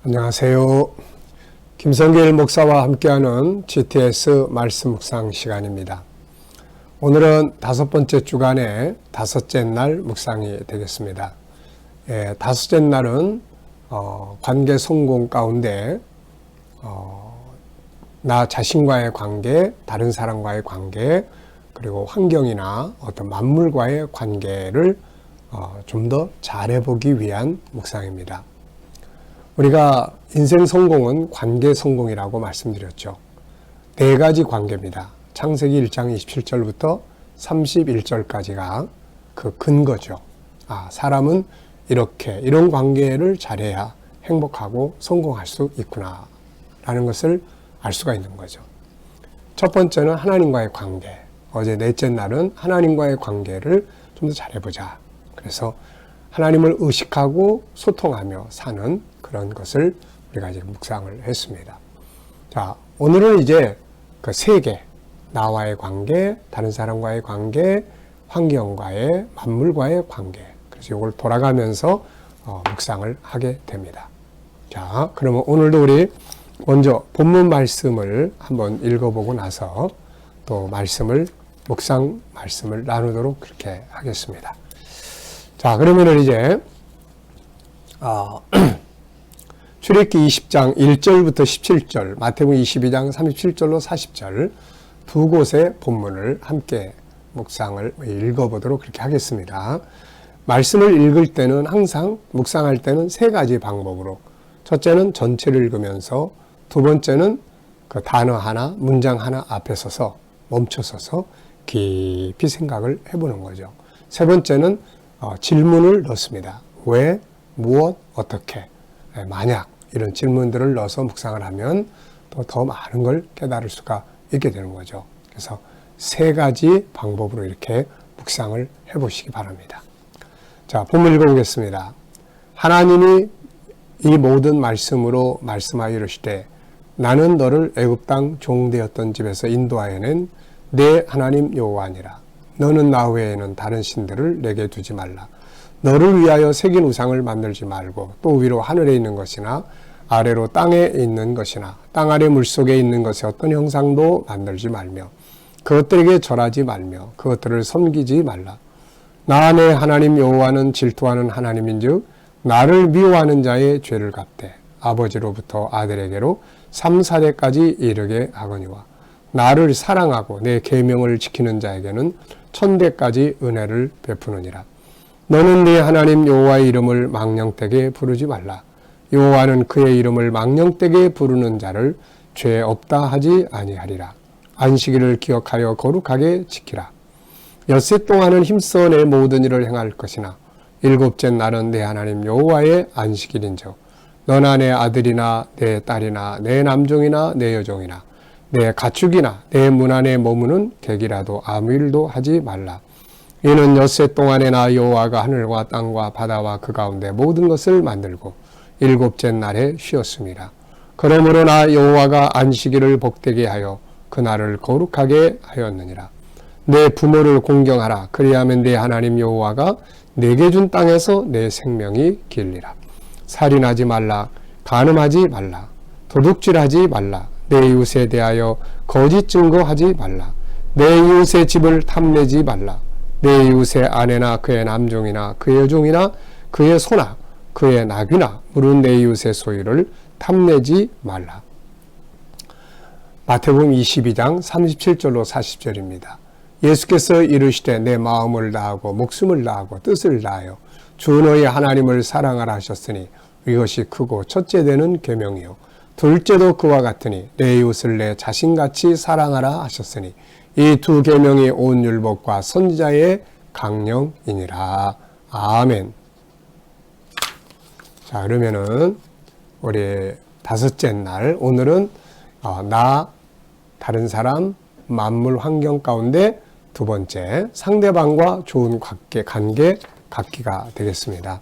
안녕하세요. 김성길 목사와 함께하는 GTS 말씀 묵상 시간입니다. 오늘은 5번째 주간의 5째 날 묵상이 되겠습니다. 다섯째 날은 관계 성공 가운데 나 자신과의 관계, 다른 사람과의 관계, 그리고 환경이나 어떤 만물과의 관계를 좀 더 잘해보기 위한 묵상입니다. 우리가 인생 성공은 관계 성공이라고 말씀드렸죠. 4가지 관계입니다. 창세기 1장 27절부터 31절까지가 그 근거죠. 사람은 이런 관계를 잘해야 행복하고 성공할 수 있구나 라는 것을 알 수가 있는 거죠. 첫 번째는 하나님과의 관계. 어제 넷째 날은 하나님과의 관계를 좀 더 잘해보자. 그래서 하나님을 의식하고 소통하며 사는 그런 것을 우리가 이제 묵상을 했습니다. 자, 오늘은 이제 그 3개, 나와의 관계, 다른 사람과의 관계, 환경과의, 만물과의 관계. 그래서 이걸 돌아가면서 묵상을 하게 됩니다. 자, 그러면 오늘도 우리 먼저 본문 말씀을 한번 읽어보고 나서 또 묵상 말씀을 나누도록 그렇게 하겠습니다. 자, 그러면은 이제 출애굽기 20장 1절부터 17절, 마태복음 22장 37절로 40절 두 곳의 본문을 함께 묵상을 읽어보도록 그렇게 하겠습니다. 말씀을 읽을 때는 항상 묵상할 때는 3가지 방법으로, 첫째는 전체를 읽으면서, 두 번째는 그 단어 하나, 문장 하나 앞에 서서 멈춰서서 깊이 생각을 해보는 거죠. 세 번째는 질문을 넣습니다. 왜, 무엇, 어떻게, 만약 이런 질문들을 넣어서 묵상을 하면 또 더 많은 걸 깨달을 수가 있게 되는 거죠. 그래서 3가지 방법으로 이렇게 묵상을 해보시기 바랍니다. 자, 본문 읽어보겠습니다. 하나님이 이 모든 말씀으로 말씀하여 이르시되 나는 너를 애굽 땅 종되었던 집에서 인도하여 낸 내 하나님 여호와니라. 너는 나 외에는 다른 신들을 내게 두지 말라. 너를 위하여 새긴 우상을 만들지 말고 또 위로 하늘에 있는 것이나 아래로 땅에 있는 것이나 땅 아래 물속에 있는 것의 어떤 형상도 만들지 말며 그것들에게 절하지 말며 그것들을 섬기지 말라. 나 내 하나님 여호와는 질투하는 하나님인즉 나를 미워하는 자의 죄를 갚되 아버지로부터 아들에게로 3, 4대까지 이르게 하거니와 나를 사랑하고 내 계명을 지키는 자에게는 1000대까지 은혜를 베푸느니라. 너는 네 하나님 여호와의 이름을 망령되게 부르지 말라. 여호와는 그의 이름을 망령되게 부르는 자를 죄 없다 하지 아니하리라. 안식일을 기억하여 거룩하게 지키라. 엿새 동안은 힘써 내 모든 일을 행할 것이나 7째 날은 내 하나님 여호와의 안식일인즉 너나 내 아들이나 내 딸이나 내 남종이나 내 여종이나 내 가축이나 내 문 안에 머무는 객이라도 아무 일도 하지 말라. 이는 엿새 동안에 나 여호와가 하늘과 땅과 바다와 그 가운데 모든 것을 만들고 7째 날에 쉬었습니다. 그러므로 나 여호와가 안식일을 복되게 하여 그날을 거룩하게 하였느니라. 내 부모를 공경하라. 그리하면 내 하나님 여호와가 내게 준 땅에서 내 생명이 길리라. 살인하지 말라. 간음하지 말라. 도둑질하지 말라. 내 이웃에 대하여 거짓 증거하지 말라. 내 이웃의 집을 탐내지 말라. 내 이웃의 아내나 그의 남종이나 그의 여종이나 그의 소나 그의 나귀나 물은 내 이웃의 소유를 탐내지 말라. 마태복음 22장 37절로 40절입니다. 예수께서 이르시되 내 마음을 다하고 목숨을 다하고 뜻을 다하여 주 너희 하나님을 사랑하라 하셨으니 이것이 크고 첫째 되는 계명이요 둘째도 그와 같으니 내 이웃을 내 자신같이 사랑하라 하셨으니 이 2 계명이 온 율법과 선지자의 강령이니라. 아멘. 자, 그러면은 우리 5째 날 오늘은 나, 다른 사람, 만물 환경 가운데 2번째 상대방과 좋은 관계 갖기가 되겠습니다.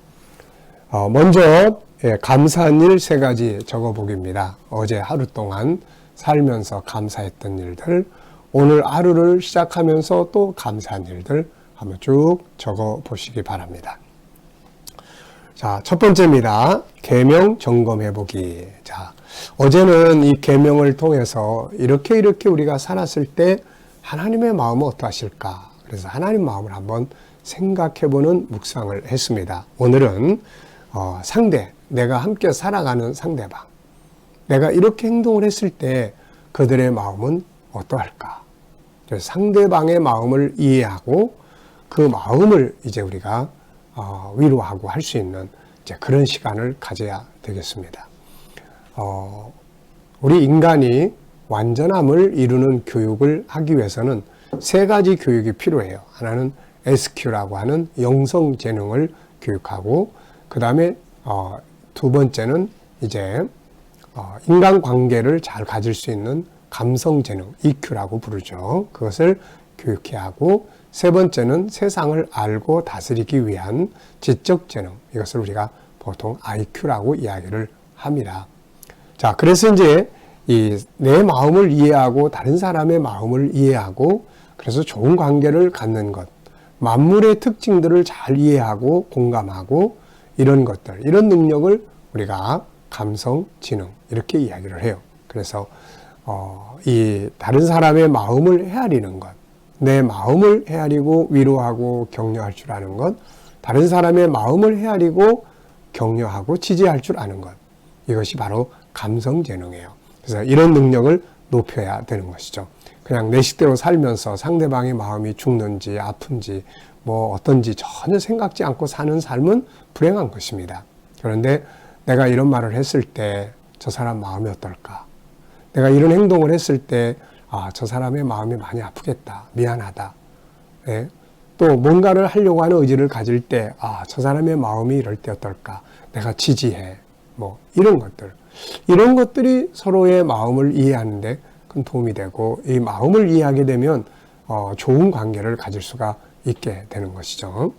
먼저 감사한 일 3가지 적어보기입니다. 어제 하루 동안 살면서 감사했던 일들, 오늘 하루를 시작하면서 또 감사한 일들 한번 쭉 적어보시기 바랍니다. 자, 첫 번째입니다. 계명 점검해 보기. 자, 어제는 이 계명을 통해서 이렇게 우리가 살았을 때 하나님의 마음은 어떠하실까? 그래서 하나님 마음을 한번 생각해 보는 묵상을 했습니다. 오늘은 상대, 내가 함께 살아가는 상대방, 내가 이렇게 행동을 했을 때 그들의 마음은 어떠할까? 상대방의 마음을 이해하고 그 마음을 이제 우리가 위로하고 할 수 있는 이제 그런 시간을 가져야 되겠습니다. 우리 인간이 완전함을 이루는 교육을 하기 위해서는 세 가지 교육이 필요해요. 하나는 SQ라고 하는 영성 재능을 교육하고, 그 다음에 두 번째는 이제 인간 관계를 잘 가질 수 있는 감성 재능, EQ라고 부르죠. 그것을 교육해야 하고, 세 번째는 세상을 알고 다스리기 위한 지적 재능, 이것을 우리가 보통 IQ라고 이야기를 합니다. 자, 그래서 이제 내 마음을 이해하고 다른 사람의 마음을 이해하고 그래서 좋은 관계를 갖는 것, 만물의 특징들을 잘 이해하고 공감하고 이런 것들, 이런 능력을 우리가 감성, 지능 이렇게 이야기를 해요. 그래서 이 다른 사람의 마음을 헤아리는 것, 내 마음을 헤아리고 위로하고 격려할 줄 아는 것, 다른 사람의 마음을 헤아리고 격려하고 지지할 줄 아는 것, 이것이 바로 감성 재능이에요. 그래서 이런 능력을 높여야 되는 것이죠. 그냥 내 식대로 살면서 상대방의 마음이 죽는지 아픈지 뭐 어떤지 전혀 생각지 않고 사는 삶은 불행한 것입니다. 그런데 내가 이런 말을 했을 때 저 사람 마음이 어떨까? 내가 이런 행동을 했을 때 저 사람의 마음이 많이 아프겠다. 미안하다. 네? 또 뭔가를 하려고 하는 의지를 가질 때 저 사람의 마음이 이럴 때 어떨까? 내가 지지해. 뭐 이런 것들. 이런 것들이 서로의 마음을 이해하는데 큰 도움이 되고, 이 마음을 이해하게 되면 좋은 관계를 가질 수가 있게 되는 것이죠.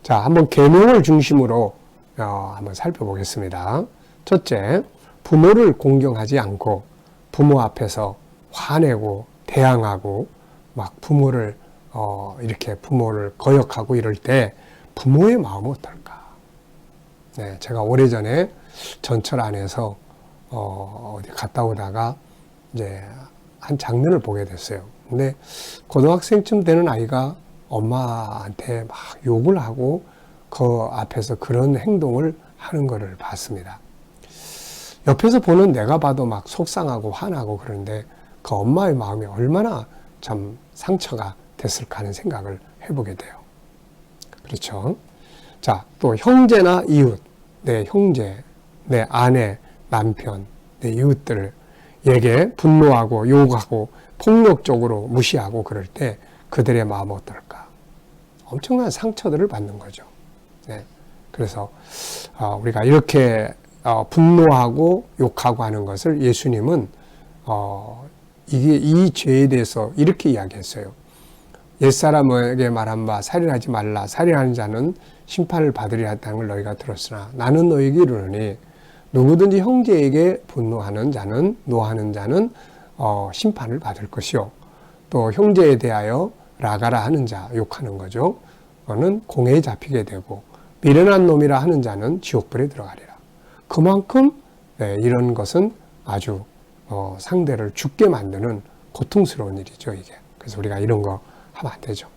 자, 한번 계명을 중심으로 한번 살펴보겠습니다. 첫째, 부모를 공경하지 않고 부모 앞에서 화내고 대항하고 막 부모를 이렇게 부모를 거역하고 이럴 때 부모의 마음은 어떨까? 네, 제가 오래전에 전철 안에서 어디 갔다 오다가 이제 한 장면을 보게 됐어요. 근데 고등학생쯤 되는 아이가 엄마한테 막 욕을 하고 그 앞에서 그런 행동을 하는 것을 봤습니다. 옆에서 보는 내가 봐도 막 속상하고 화나고 그러는데 그 엄마의 마음이 얼마나 참 상처가 됐을까 하는 생각을 해보게 돼요. 그렇죠? 자, 또 형제나 이웃, 내 형제, 내 아내, 남편, 내 이웃들에게 분노하고 욕하고 폭력적으로 무시하고 그럴 때 그들의 마음은 어떨까? 엄청난 상처들을 받는 거죠. 네. 그래서 우리가 이렇게 분노하고 욕하고 하는 것을 예수님은 이게 이 죄에 대해서 이렇게 이야기했어요. 옛사람에게 말한 바 살인하지 말라. 살인하는 자는 심판을 받으리라 했다는 걸 너희가 들었으나 나는 너희에게 이르노니 누구든지 형제에게 분노하는 자는 노하는 자는 심판을 받을 것이요. 또 형제에 대하여 라가라 하는 자, 욕하는 거죠. 그거는 공회에 잡히게 되고 미련한 놈이라 하는 자는 지옥불에 들어가리라. 그만큼 이런 것은 아주 상대를 죽게 만드는 고통스러운 일이죠, 이게. 그래서 우리가 이런 거 하면 안 되죠.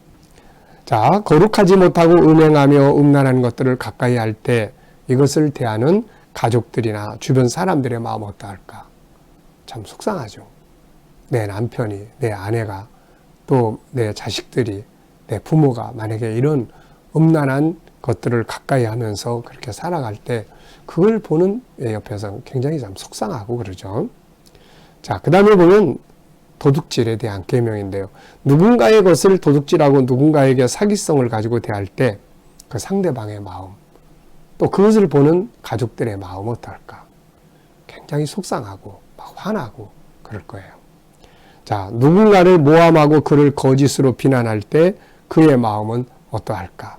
자, 거룩하지 못하고 음행하며 음란한 것들을 가까이 할 때 이것을 대하는 가족들이나 주변 사람들의 마음 어떠할까? 참 속상하죠. 내 남편이, 내 아내가, 또 내 자식들이, 내 부모가 만약에 이런 음란한 것들을 가까이 하면서 그렇게 살아갈 때 그걸 보는 옆에서 굉장히 참 속상하고 그러죠. 자, 그 다음에 보면 도둑질에 대한 계명인데요. 누군가의 것을 도둑질하고 누군가에게 사기성을 가지고 대할 때 그 상대방의 마음, 또 그것을 보는 가족들의 마음 어떨까? 굉장히 속상하고 막 화나고 그럴 거예요. 자, 누군가를 모함하고 그를 거짓으로 비난할 때 그의 마음은 어떠할까?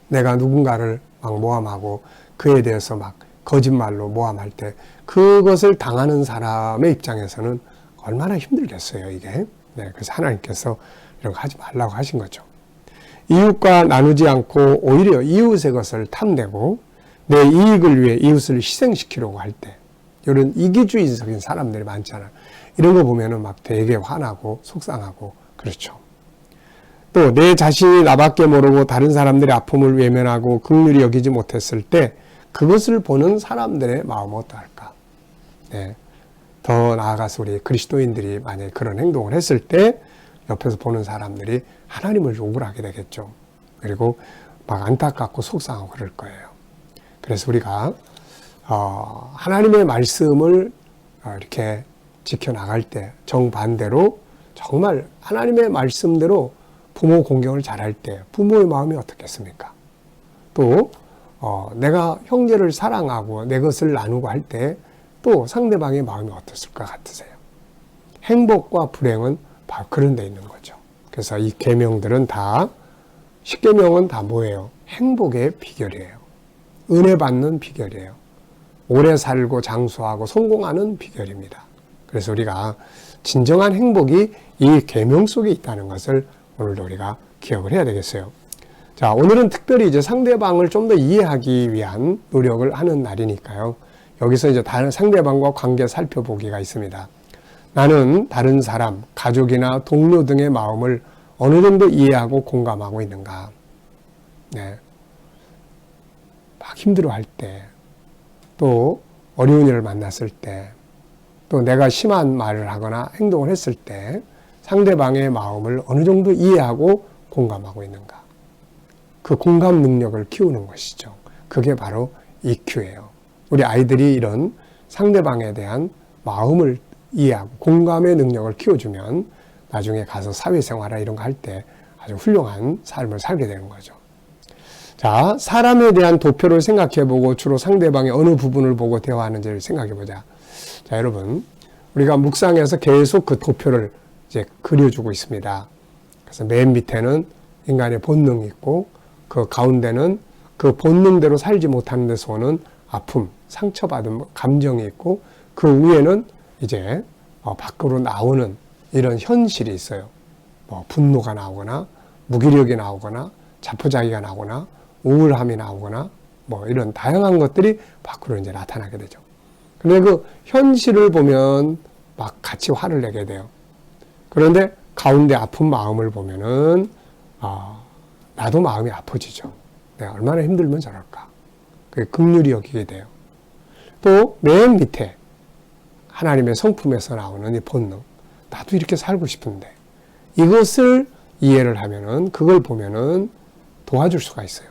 내가 누군가를 막 모함하고 그에 대해서 막 거짓말로 모함할 때 그것을 당하는 사람의 입장에서는 얼마나 힘들겠어요, 이게. 네, 그래서 하나님께서 이런 거 하지 말라고 하신 거죠. 이웃과 나누지 않고 오히려 이웃의 것을 탐내고 내 이익을 위해 이웃을 희생시키려고 할 때, 이런 이기주의적인 사람들이 많잖아요. 이런 거 보면은 막 되게 화나고 속상하고 그렇죠. 또 내 자신이 나밖에 모르고 다른 사람들의 아픔을 외면하고 긍휼히 여기지 못했을 때 그것을 보는 사람들의 마음은 어떠할까? 네. 더 나아가서 우리 그리스도인들이 만약에 그런 행동을 했을 때 옆에서 보는 사람들이 하나님을 욕을 하게 되겠죠. 그리고 막 안타깝고 속상하고 그럴 거예요. 그래서 우리가 하나님의 말씀을 이렇게 지켜나갈 때 정반대로 정말 하나님의 말씀대로 부모 공경을 잘할 때 부모의 마음이 어떻겠습니까? 또 내가 형제를 사랑하고 내 것을 나누고 할 때 또 상대방의 마음이 어땠을 것 같으세요? 행복과 불행은 바로 그런 데 있는 거죠. 그래서 이 계명들은 다 10계명은 다 뭐예요? 행복의 비결이에요. 은혜 받는 비결이에요. 오래 살고 장수하고 성공하는 비결입니다. 그래서 우리가 진정한 행복이 이 계명 속에 있다는 것을 오늘도 우리가 기억을 해야 되겠어요. 자, 오늘은 특별히 이제 상대방을 좀 더 이해하기 위한 노력을 하는 날이니까요. 여기서 이제 다른 상대방과 관계 살펴보기가 있습니다. 나는 다른 사람, 가족이나 동료 등의 마음을 어느 정도 이해하고 공감하고 있는가? 네. 막 힘들어할 때, 또 어려운 일을 만났을 때, 또 내가 심한 말을 하거나 행동을 했을 때 상대방의 마음을 어느 정도 이해하고 공감하고 있는가? 그 공감 능력을 키우는 것이죠. 그게 바로 EQ예요. 우리 아이들이 이런 상대방에 대한 마음을 이해하고 공감의 능력을 키워주면 나중에 가서 사회생활이나 이런 거 할 때 아주 훌륭한 삶을 살게 되는 거죠. 자, 사람에 대한 도표를 생각해보고 주로 상대방의 어느 부분을 보고 대화하는지를 생각해보자. 자, 여러분, 우리가 묵상에서 계속 그 도표를 이제 그려주고 있습니다. 그래서 맨 밑에는 인간의 본능이 있고 그 가운데는 그 본능대로 살지 못하는 데서 오는 아픔, 상처받은 감정이 있고 그 위에는 이제 밖으로 나오는 이런 현실이 있어요. 뭐 분노가 나오거나 무기력이 나오거나 자포자기가 나오거나 우울함이 나오거나 뭐 이런 다양한 것들이 밖으로 이제 나타나게 되죠. 근데 그 현실을 보면 막 같이 화를 내게 돼요. 그런데 가운데 아픈 마음을 보면은 나도 마음이 아파지죠. 내가 얼마나 힘들면 저럴까. 그게 긍휼히 여기게 돼요. 또 맨 밑에 하나님의 성품에서 나오는 이 본능. 나도 이렇게 살고 싶은데 이것을 이해를 하면은 그걸 보면은 도와줄 수가 있어요.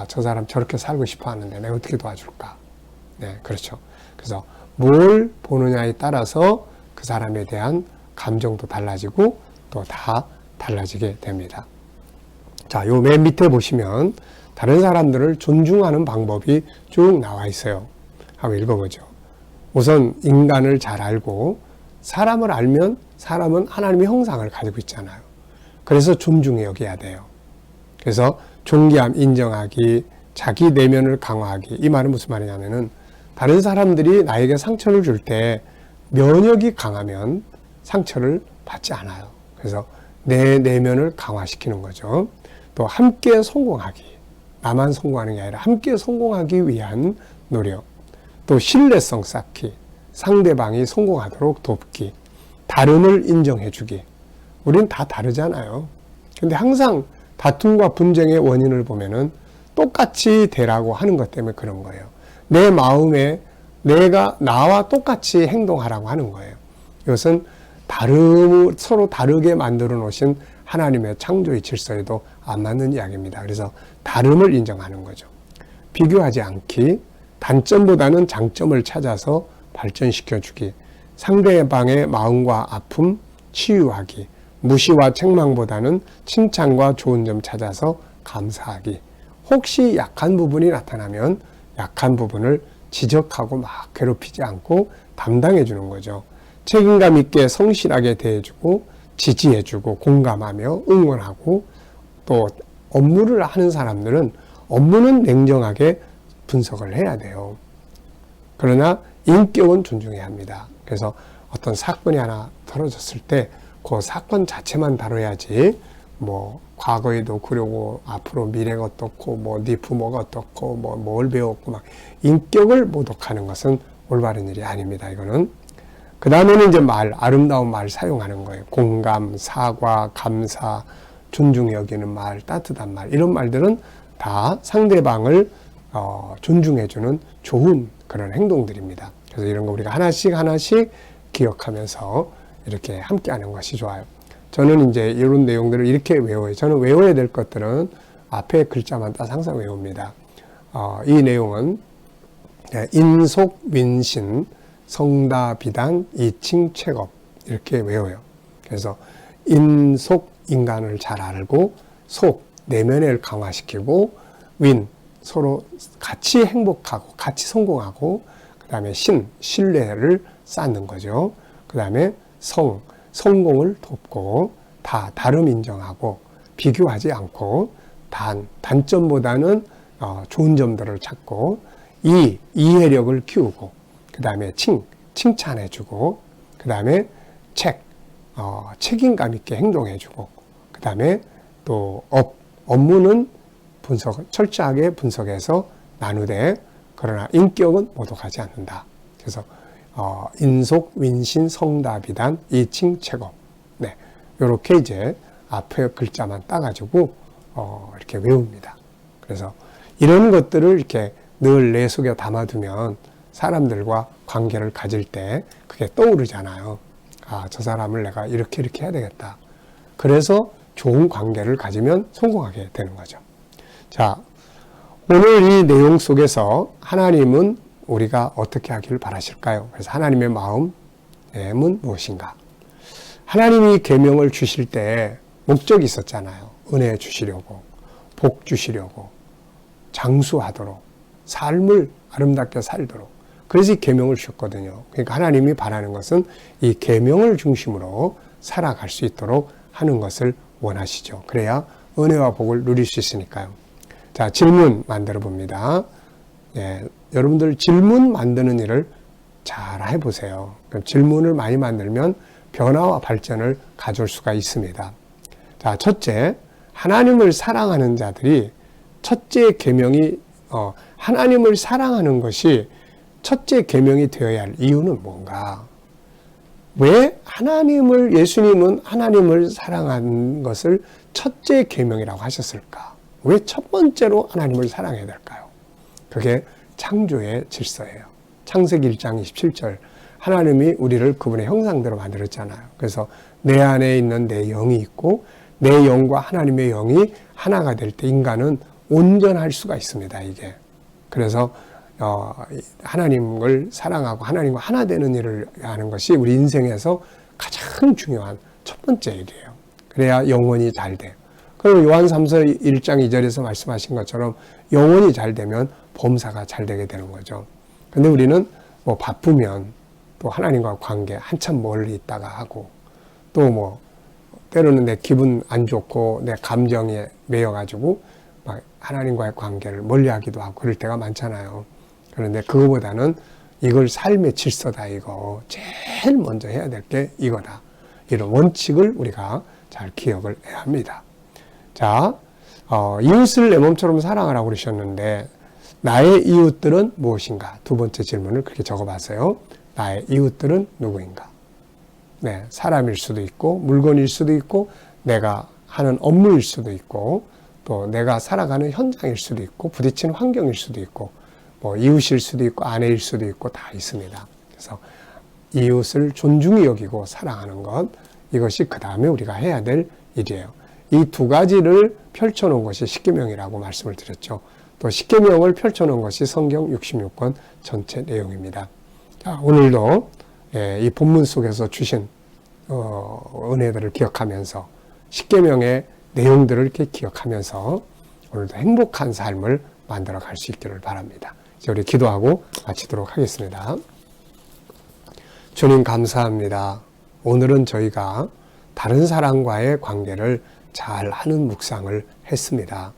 저 사람 저렇게 살고 싶어 하는데 내가 어떻게 도와줄까? 네, 그렇죠. 그래서 뭘 보느냐에 따라서 그 사람에 대한 감정도 달라지고 또 다 달라지게 됩니다. 자, 요 맨 밑에 보시면 다른 사람들을 존중하는 방법이 쭉 나와 있어요. 한번 읽어보죠. 우선 인간을 잘 알고 사람을 알면 사람은 하나님의 형상을 가지고 있잖아요. 그래서 존중해 여겨야 돼요. 그래서 존귀함 인정하기, 자기 내면을 강화하기. 이 말은 무슨 말이냐면은 다른 사람들이 나에게 상처를 줄 때 면역이 강하면 상처를 받지 않아요. 그래서 내 내면을 강화시키는 거죠. 또 함께 성공하기. 나만 성공하는 게 아니라 함께 성공하기 위한 노력. 또 신뢰성 쌓기. 상대방이 성공하도록 돕기. 다름을 인정해주기. 우린 다 다르잖아요. 근데 항상 다툼과 분쟁의 원인을 보면은 똑같이 되라고 하는 것 때문에 그런 거예요. 내 마음에 내가 나와 똑같이 행동하라고 하는 거예요. 이것은 서로 다르게 만들어 놓으신 하나님의 창조의 질서에도 안 맞는 이야기입니다. 그래서 다름을 인정하는 거죠. 비교하지 않기, 단점보다는 장점을 찾아서 발전시켜주기, 상대방의 마음과 아픔 치유하기, 무시와 책망보다는 칭찬과 좋은 점 찾아서 감사하기, 혹시 약한 부분이 나타나면 약한 부분을 지적하고 막 괴롭히지 않고 담당해 주는 거죠. 책임감 있게 성실하게 대해주고 지지해주고 공감하며 응원하고, 또 업무를 하는 사람들은 업무는 냉정하게 분석을 해야 돼요. 그러나 인격은 존중해야 합니다. 그래서 어떤 사건이 하나 벌어졌을 때 그 사건 자체만 다뤄야지 뭐 과거에도 그러고 앞으로 미래가 어떻고 뭐 네 부모가 어떻고 뭐 뭘 배웠고 막 인격을 모독하는 것은 올바른 일이 아닙니다. 이거는. 그 다음에는 이제 아름다운 말 사용하는 거예요. 공감, 사과, 감사, 존중 여기는 말, 따뜻한 말, 이런 말들은 다 상대방을 존중해주는 좋은 그런 행동들입니다. 그래서 이런 거 우리가 하나씩 하나씩 기억하면서 이렇게 함께하는 것이 좋아요. 저는 이제 이런 내용들을 이렇게 외워요. 저는 외워야 될 것들은 앞에 글자만 딱 항상 외웁니다. 이 내용은 인속, 윈신, 성다, 비단, 이칭, 책업 이렇게 외워요. 그래서 인속, 인간을 잘 알고, 속, 내면을 강화시키고, 윈, 서로 같이 행복하고 같이 성공하고, 그 다음에 신, 신뢰를 쌓는 거죠. 그 다음에 성, 성공을 돕고, 다름 인정하고 비교하지 않고, 단점보다는 좋은 점들을 찾고, 이해력을 키우고, 그 다음에 칭찬해주고, 그 다음에 책임감 있게 해주고, 그 다음에 또 업무는 철저하게 분석해서 나누되, 그러나 인격은 모독하지 않는다. 그래서 인속, 윈신, 성다, 비단, 이칭, 책업. 네, 요렇게 이제 앞에 글자만 따가지고 이렇게 외웁니다. 그래서 이런 것들을 이렇게 늘 내 속에 담아두면 사람들과 관계를 가질 때 그게 떠오르잖아요. 저 사람을 내가 이렇게 해야 되겠다. 그래서 좋은 관계를 가지면 성공하게 되는 거죠. 자, 오늘 이 내용 속에서 하나님은 우리가 어떻게 하기를 바라실까요? 그래서 하나님의 마음은 무엇인가? 하나님이 계명을 주실 때 목적이 있었잖아요. 은혜 주시려고, 복 주시려고, 장수하도록, 삶을 아름답게 살도록. 그래서 이 계명을 주셨거든요. 그러니까 하나님이 바라는 것은 이 계명을 중심으로 살아갈 수 있도록 하는 것을 원하시죠. 그래야 은혜와 복을 누릴 수 있으니까요. 자, 질문 만들어 봅니다. 여러분들 질문 만드는 일을 잘 해보세요. 질문을 많이 만들면 변화와 발전을 가져올 수가 있습니다. 자, 첫째, 하나님을 사랑하는 자들이 첫째 계명이 하나님을 사랑하는 것이 첫째 계명이 되어야 할 이유는 뭔가? 왜 예수님은 하나님을 사랑하는 것을 첫째 계명이라고 하셨을까? 왜 첫 번째로 하나님을 사랑해야 될까요? 그게 창조의 질서예요. 창세기 1장 27절. 하나님이 우리를 그분의 형상대로 만들었잖아요. 그래서 내 안에 있는 내 영이 있고 내 영과 하나님의 영이 하나가 될 때 인간은 온전할 수가 있습니다. 이게. 그래서 하나님을 사랑하고 하나님과 하나 되는 일을 하는 것이 우리 인생에서 가장 중요한 첫 번째 일이에요. 그래야 영혼이 잘 돼요. 그리고 요한 3서 1장 2절에서 말씀하신 것처럼 영혼이 잘 되면 범사가 잘 되게 되는 거죠. 근데 우리는 뭐 바쁘면 또 하나님과 관계 한참 멀리 있다가 하고, 또 때로는 내 기분 안 좋고 내 감정에 매여가지고 막 하나님과의 관계를 멀리 하기도 하고 그럴 때가 많잖아요. 그런데 그거보다는 이걸 삶의 질서다, 이거. 제일 먼저 해야 될 게 이거다. 이런 원칙을 우리가 잘 기억을 해야 합니다. 자, 이웃을 내 몸처럼 사랑하라고 그러셨는데, 나의 이웃들은 무엇인가? 두 번째 질문을 그렇게 적어봤어요. 나의 이웃들은 누구인가? 네, 사람일 수도 있고, 물건일 수도 있고, 내가 하는 업무일 수도 있고, 또 내가 살아가는 현장일 수도 있고, 부딪히는 환경일 수도 있고, 이웃일 수도 있고, 아내일 수도 있고, 다 있습니다. 그래서 이웃을 존중히 여기고 사랑하는 것, 이것이 그 다음에 우리가 해야 될 일이에요. 이 두 가지를 펼쳐놓은 것이 십계명이라고 말씀을 드렸죠. 또 십계명을 펼쳐놓은 것이 성경 66권 전체 내용입니다. 자, 오늘도 이 본문 속에서 주신 은혜들을 기억하면서 십계명의 내용들을 이렇게 기억하면서 오늘도 행복한 삶을 만들어 갈 수 있기를 바랍니다. 이제 우리 기도하고 마치도록 하겠습니다. 주님 감사합니다. 오늘은 저희가 다른 사람과의 관계를 잘 하는 묵상을 했습니다.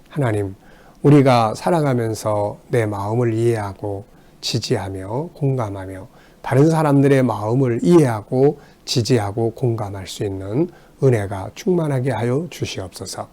하나님, 우리가 살아가면서 내 마음을 이해하고 지지하며 공감하며 다른 사람들의 마음을 이해하고 지지하고 공감할 수 있는 은혜가 충만하게 하여 주시옵소서.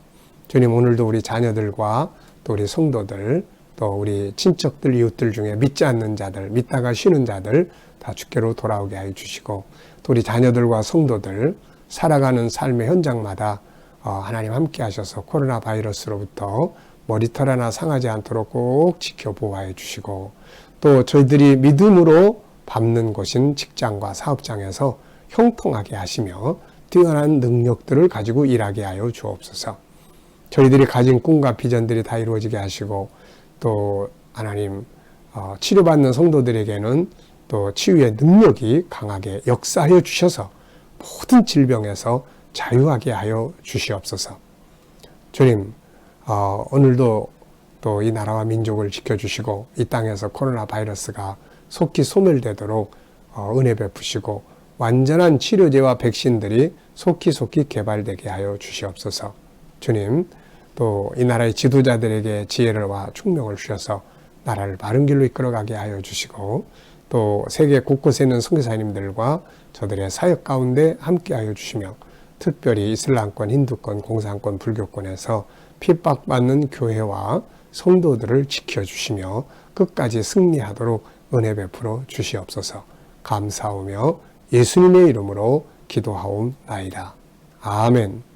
주님, 오늘도 우리 자녀들과 또 우리 성도들, 또 우리 친척들, 이웃들 중에 믿지 않는 자들, 믿다가 쉬는 자들 다 주께로 돌아오게 하여 주시고, 또 우리 자녀들과 성도들 살아가는 삶의 현장마다 하나님 함께 하셔서 코로나 바이러스로부터 머리털 하나 상하지 않도록 꼭 지켜 보호하여 주시고, 또 저희들이 믿음으로 밟는 곳인 직장과 사업장에서 형통하게 하시며 뛰어난 능력들을 가지고 일하게 하여 주옵소서. 저희들이 가진 꿈과 비전들이 다 이루어지게 하시고, 또 하나님 치료받는 성도들에게는 또 치유의 능력이 강하게 역사하여 주셔서 모든 질병에서 자유하게 하여 주시옵소서. 주님, 오늘도 또 이 나라와 민족을 지켜주시고 이 땅에서 코로나 바이러스가 속히 소멸되도록 은혜 베푸시고 완전한 치료제와 백신들이 속히 개발되게 하여 주시옵소서. 주님, 또 이 나라의 지도자들에게 지혜와 총명을 주셔서 나라를 바른 길로 이끌어가게 하여 주시고, 또 세계 곳곳에 있는 선교사님들과 저들의 사역 가운데 함께 하여 주시며, 특별히 이슬람권, 힌두권, 공산권, 불교권에서 핍박받는 교회와 성도들을 지켜주시며 끝까지 승리하도록 은혜 베풀어 주시옵소서. 감사하며 예수님의 이름으로 기도하옵나이다. 아멘.